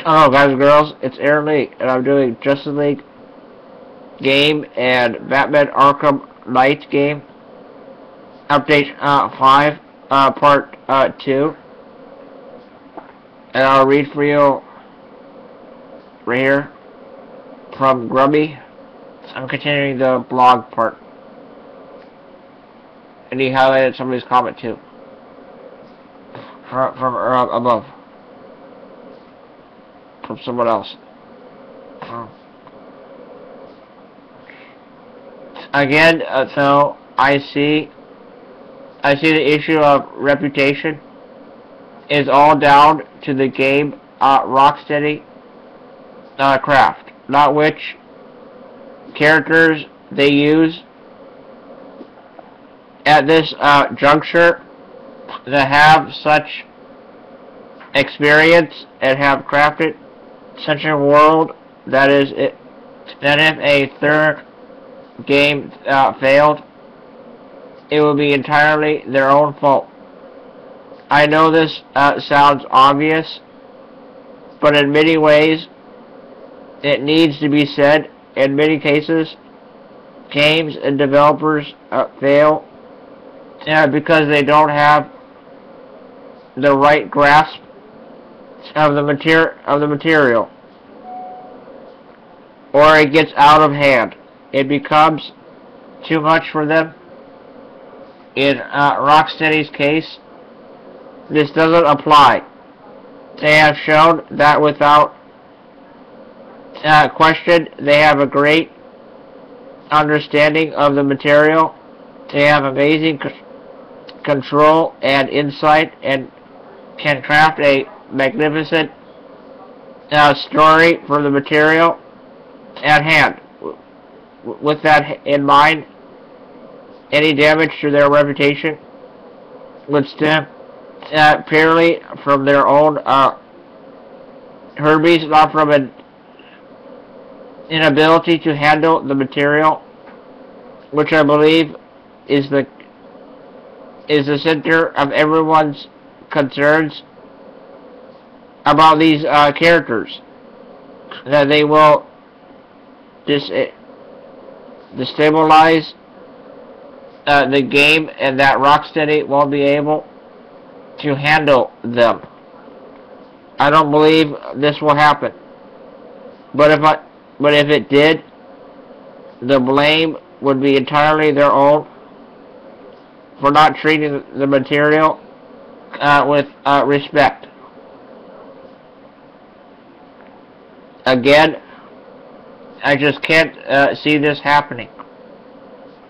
Hello guys and girls, it's Aaron Lee, and I'm doing Justice League game and Batman Arkham Knight game, update 5, part 2, and I'll read for you right here from Grubby. I'm continuing the blog part, and he highlighted somebody's comment too, from above. From someone else. Again, so I see the issue of reputation is all down to the game Rocksteady craft, not which characters they use at this juncture that have such experience and have crafted such a world that if a third game failed, it would be entirely their own fault. I know this sounds obvious, but in many ways it needs to be said. In many cases, games and developers fail because they don't have the right grasp of the material, or it gets out of hand. It becomes too much for them. In Rocksteady's case, this doesn't apply. They have shown that without question, they have a great understanding of the material. They have amazing control and insight, and can craft a magnificent story for the material at hand. With that in mind, any damage to their reputation would stem purely from their own Hermes, not from an inability to handle the material, which I believe is the center of everyone's concerns about these characters, that they will destabilize the game, and that Rocksteady won't be able to handle them. I don't believe this will happen, but if it did, the blame would be entirely their own for not treating the material with respect. Again, I just can't see this happening.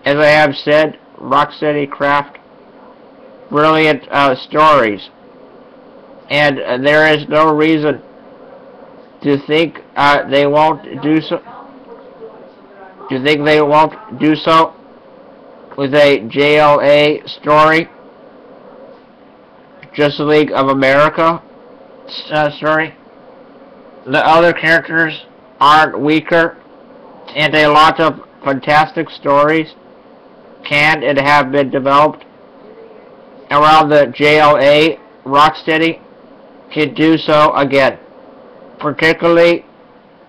As I have said, Rocksteady craft brilliant stories, and there is no reason to think they won't do so. Do you think they won't do so with a JLA story, Justice League of America story? The other characters aren't weaker, and a lot of fantastic stories can and have been developed around the JLA. Rocksteady can do so again, particularly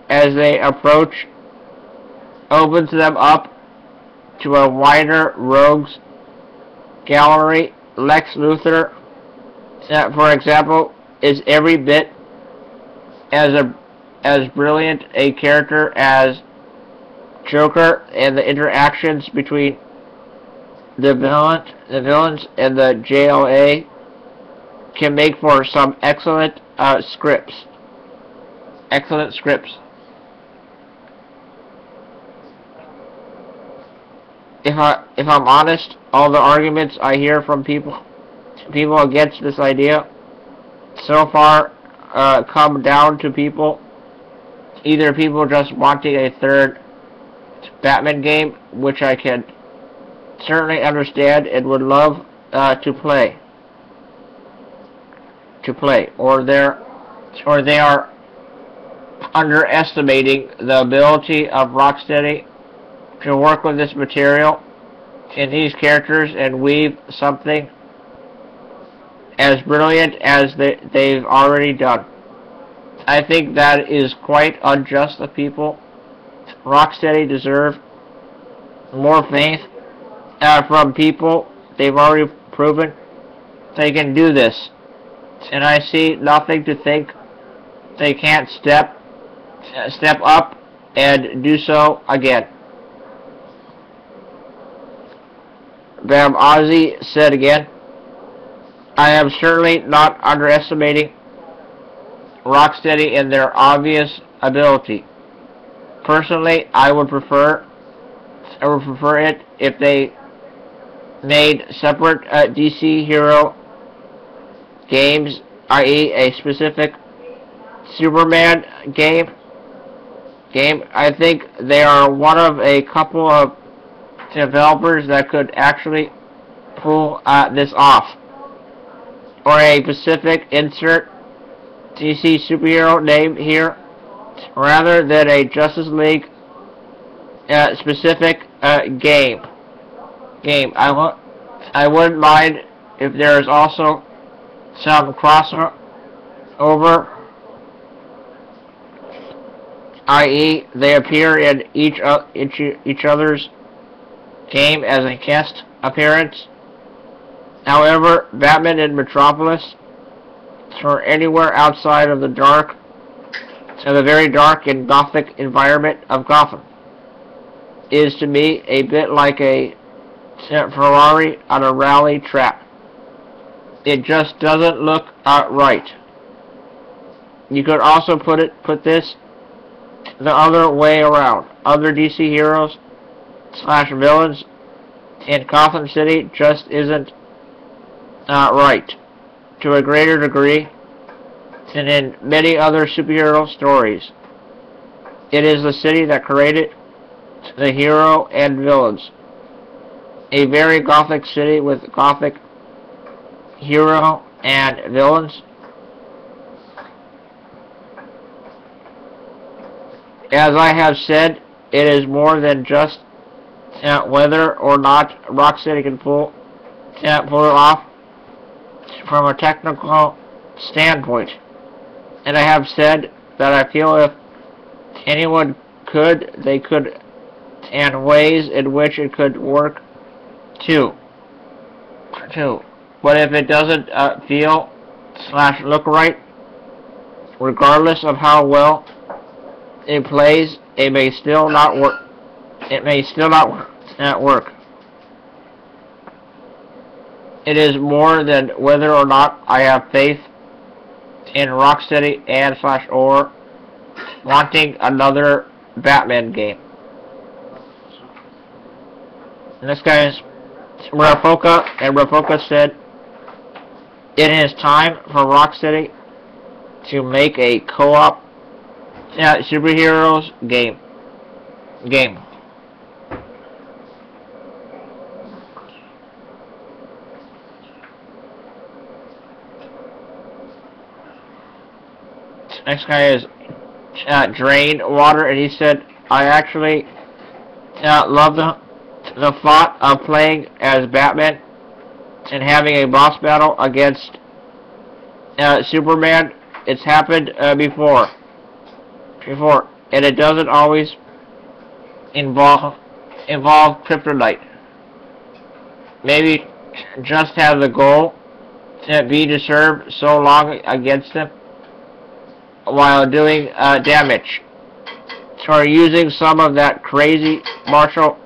as they approach opens them up to a wider rogues gallery. Lex Luthor, for example, is every bit as brilliant a character as Joker, and the interactions between the villains and the JLA can make for some excellent scripts. Excellent scripts. If I'm honest, all the arguments I hear from people against this idea so far come down to either people just wanting a third Batman game, which I can certainly understand and would love to play, or they are underestimating the ability of Rocksteady to work with this material in these characters and weave something as brilliant as they've already done. I think that is quite unjust of people. Rocksteady deserve more faith from people. They've already proven they can do this. And I see nothing to think they can't step up and do so again. Bam Ozzy said again, I am certainly not underestimating Rocksteady in their obvious ability. Personally, I would prefer it if they made separate DC hero games, i.e. a specific Superman game. I think they are one of a couple of developers that could actually pull this off. Or a specific insert DC superhero name here, rather than a Justice League specific game. I wouldn't mind if there is also some crossover, i.e. they appear in each other's game as a guest appearance. However, Batman in Metropolis, or anywhere outside of the very dark and gothic environment of Gotham, is to me a bit like a Ferrari on a rally track. It just doesn't look right. You could also put this the other way around. Other DC heroes / villains in Gotham City just isn't right to a greater degree than in many other superhero stories. It is the city that created the hero and villains. A very gothic city with gothic hero and villains. As I have said, it is more than just whether or not Rocksteady can pull it off from a technical standpoint. And I have said that I feel if anyone could, they could, and ways in which it could work too. But if it doesn't feel / look right, regardless of how well it plays, it may still not work. Work. It is more than whether or not I have faith in Rocksteady and / or wanting another Batman game. And this guy is Rafoka, and Rafoka said, it is time for Rocksteady to make a co-op superheroes game. Next guy is Drain Water, and he said, I actually love the thought of playing as Batman and having a boss battle against Superman. It's happened before, and it doesn't always involve kryptonite. Maybe just have the goal to be to serve so long against him while doing damage, or using some of that crazy martial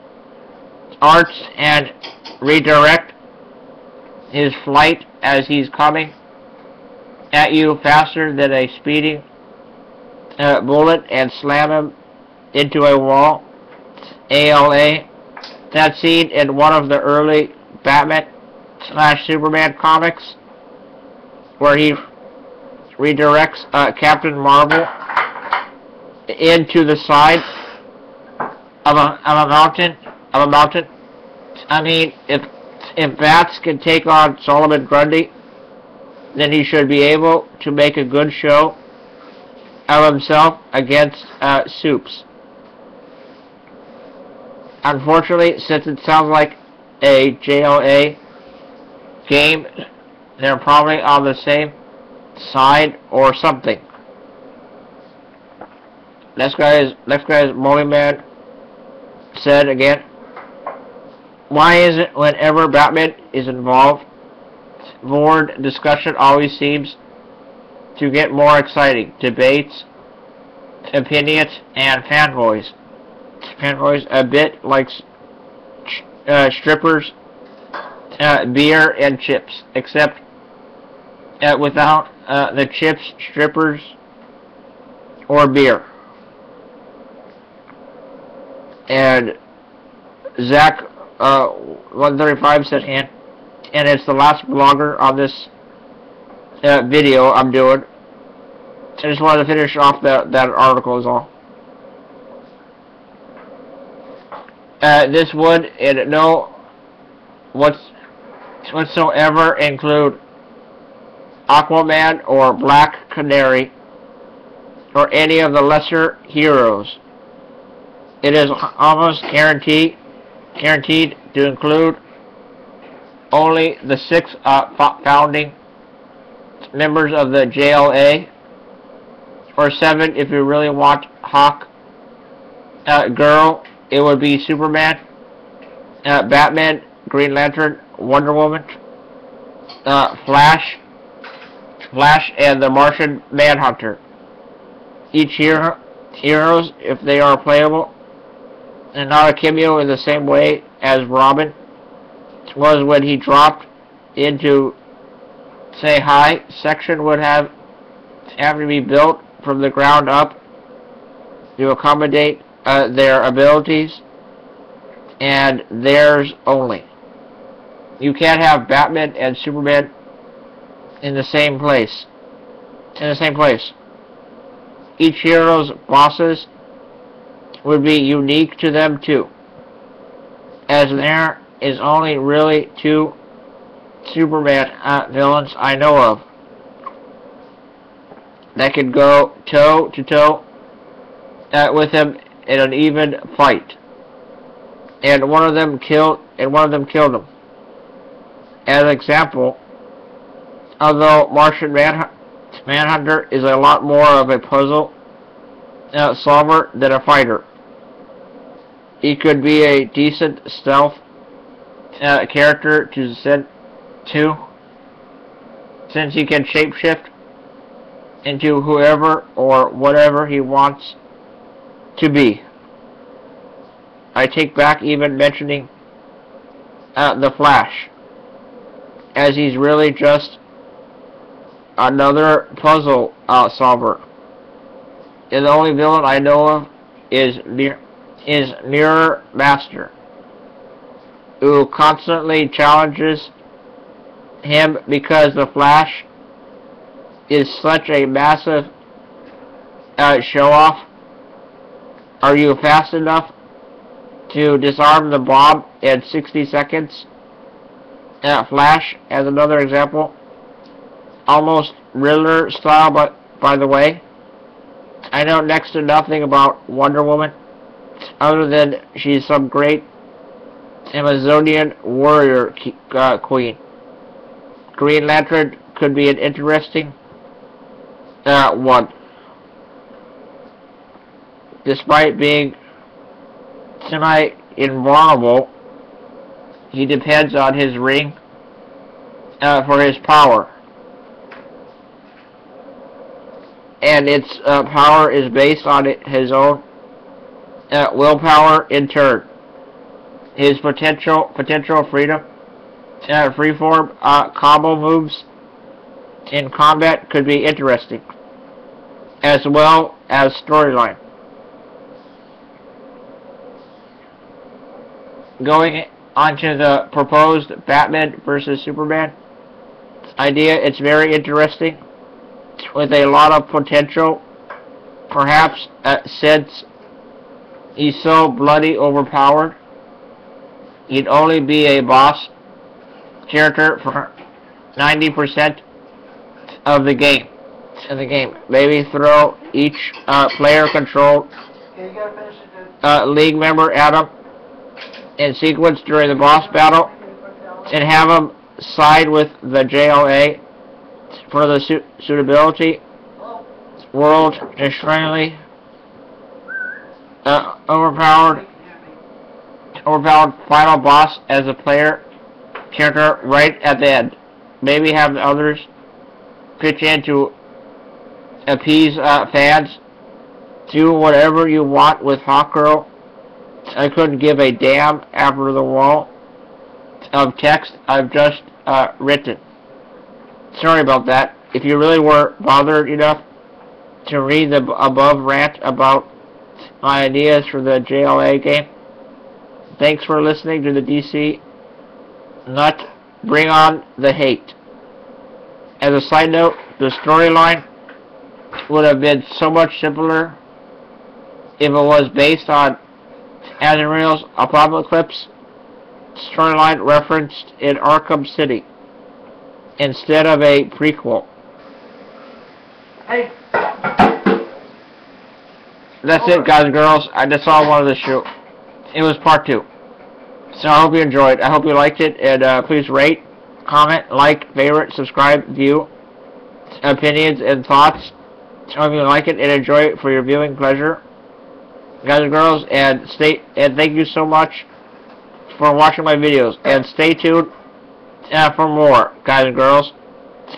arts and redirect his flight as he's coming at you faster than a speeding bullet and slam him into a wall. ALA, that scene in one of the early Batman / Superman comics where he redirects Captain Marvel into the side of a mountain. I mean, if Bats can take on Solomon Grundy, then he should be able to make a good show of himself against Supes. Unfortunately, since it sounds like a JOA game, they're probably on the same side or something. Next guy's Molly Man said again, why is it whenever Batman is involved, board discussion always seems to get more exciting? Debates, opinions, and fanboys. Fanboys a bit like strippers, beer and chips, except without the chips, strippers, or beer. And Zach 135 said, and it's the last blogger on this video I'm doing. I just wanted to finish off that article is all. This would in no whatsoever include Aquaman or Black Canary or any of the lesser heroes. It is almost guaranteed to include only the 6 founding members of the JLA, or 7 if you really want Hawk Girl. It would be Superman, Batman, Green Lantern, Wonder Woman, Flash, and the Martian Manhunter. Each heroes, if they are playable, and not a cameo in the same way as Robin was when he dropped into Say Hi section, would have to be built from the ground up to accommodate their abilities and theirs only. You can't have Batman and Superman in the same place. Each hero's bosses would be unique to them too, as there is only really 2 Superman villains I know of that could go toe to toe with him in an even fight, and one of them killed him. As an example, although Martian Manhunter is a lot more of a puzzle solver than a fighter, he could be a decent stealth character to send to, since he can shapeshift into whoever or whatever he wants to be. I take back even mentioning the Flash, as he's really just another puzzle solver. And the only villain I know of is Mirror Master, who constantly challenges him because the Flash is such a massive show-off. Are you fast enough to disarm the bomb in 60 seconds? Flash, as another example, almost Riddler style, but by the way, I know next to nothing about Wonder Woman, other than she's some great Amazonian warrior queen. Green Lantern could be an interesting one. Despite being semi-invulnerable, he depends on his ring for his power. And its power is based on his own willpower in turn. His potential freedom, freeform combo moves in combat could be interesting, as well as storyline. Going on to the proposed Batman versus Superman idea, it's very interesting, with a lot of potential, perhaps since he's so bloody overpowered, he'd only be a boss character for 90% of the game. Maybe throw each player-controlled league member at him in sequence during the boss battle, and have him side with the JLA for the suitability, world destroyingly overpowered final boss as a player character right at the end. Maybe have the others pitch in to appease fans. Do whatever you want with Hawkgirl. I couldn't give a damn after the wall of text I've just written. Sorry about that. If you really were bothered enough to read the above rant about my ideas for the JLA game, thanks for listening to the DC Nut. Bring on the hate. As a side note, the storyline would have been so much simpler if it was based on Azrael's Apocalypse storyline referenced in Arkham City instead of a prequel. Hey. That's it, guys and girls. That's all I wanted to shoot. It was part 2. So I hope you enjoyed. I hope you liked it. And please rate, comment, like, favorite, subscribe, view, opinions, and thoughts. I hope you like it and enjoy it for your viewing pleasure. Guys and girls, and thank you so much for watching my videos. And stay tuned for more, guys and girls.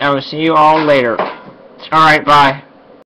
I will see you all later. Alright, bye.